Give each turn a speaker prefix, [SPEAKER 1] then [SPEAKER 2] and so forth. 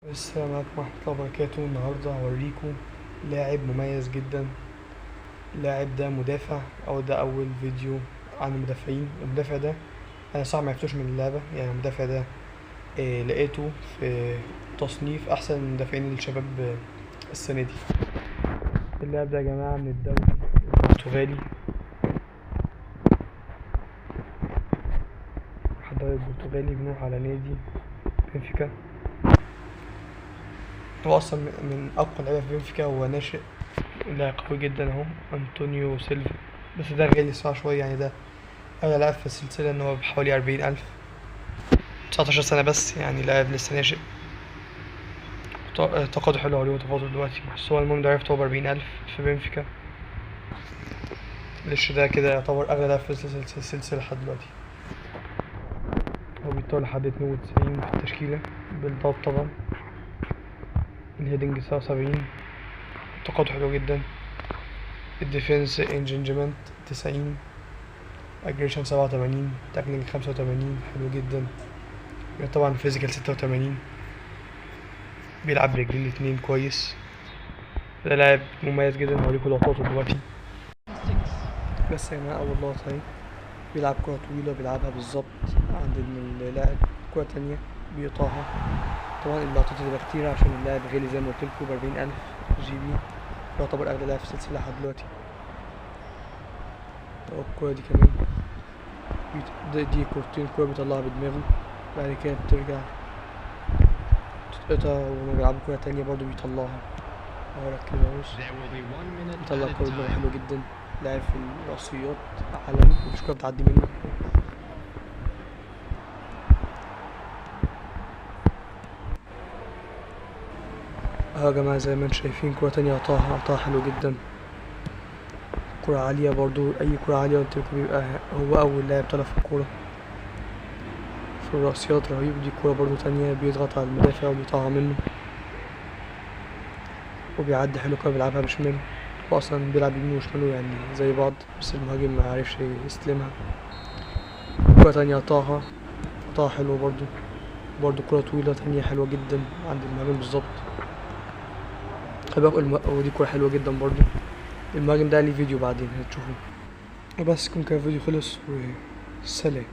[SPEAKER 1] السلام عليكم ورحمة الله وبركاته. النهاردة هوريكم لاعب مميز جدا. اللاعب ده مدافع، أو ده أول فيديو عن المدافعين. المدافع ده أنا صعب معرفتوش من اللعبة، يعني المدافع ده لقيته في تصنيف أحسن مدافعين الشباب السنة دي. اللاعب ده يا جماعة من الدوري البرتغالي، الدوري البرتغالي. بنروح على نادي بنفيكا. هو أصلا من أقوى اللعيبة في بنفيكا، هو ناشئ. لاعب قوي جدا اهو، أنطونيو سيلفا. بس ده غالي صراحة شوية، يعني ده أغلى لاعب في السلسلة، إن هو بحوالي 40,000. 19 سنة بس، يعني لاعب لسه ناشئ. طاقته حلوة عليه وتفاضل دلوقتي، بس هو المهم ده عرفت هو ب40,000 في بنفيكا. ليش ده كده يعتبر أغلى لاعب في السلسلة لحد دلوقتي. هو بيطول لحد 92 في التشكيلة بالضبط طبعا. الهيدنج 79، طاقته حلوة جدا. الديفنس انجنجمنت 90، اجريشن 87، تاكلينج 85 حلو جدا. طبعا فيزيكال 86، بيلعب برجلين الاتنين كويس. ده لاعب مميز جدا، هوريكم لقطاته دلوقتي. بس هنا أول لقطة اهي، بيلعب كرة طويلة بيلعبها بالظبط عند اللاعب، كرة تانية بيقطعها. طبعا اللقطات اللي كتير عشان اللاعب غالي زي ما قلتلكوا ب40,000 GB. يعتبر أغلى لاعب في السلسلة لحد دلوقتي. الكرة دي كمان دي كورتين، كرة بيطلعها بدماغه، بعد كده بترجع تتقطع، وهما بيلعبوا كرة تانية برضه بيطلعها. اهو كده اهوش، بيطلع كرة بدماغه حلو جدا. لاعب في الرأسيات عالمي، مفيش كرة بتعدي منه. اهو يا جماعة زي ما انتم شايفين، كرة تانية قطعها حلو جدا. كرة عالية برضو، أي كرة عالية قلتلكوا بيبقى هو أول لاعب طلع في الكورة. في الرأسيات رهيب. دي كرة برضو تانية بيضغط على المدافع وبيقطعها منه، وبيعدي حلو. كرة بيلعبها بشماله، هو أصلا بيلعب يمين وشماله يعني زي بعض، بس المهاجم معرفش يستلمها. كرة تانية قطعها حلو برضو كرة طويلة تانية حلوة جدا عند المهاجم بالظبط. ودي كرة حلوة جدا برضو. المهاجم ده ليه فيديو بعدين هتشوفوه. وبس كده الفيديو خلص، وسلام.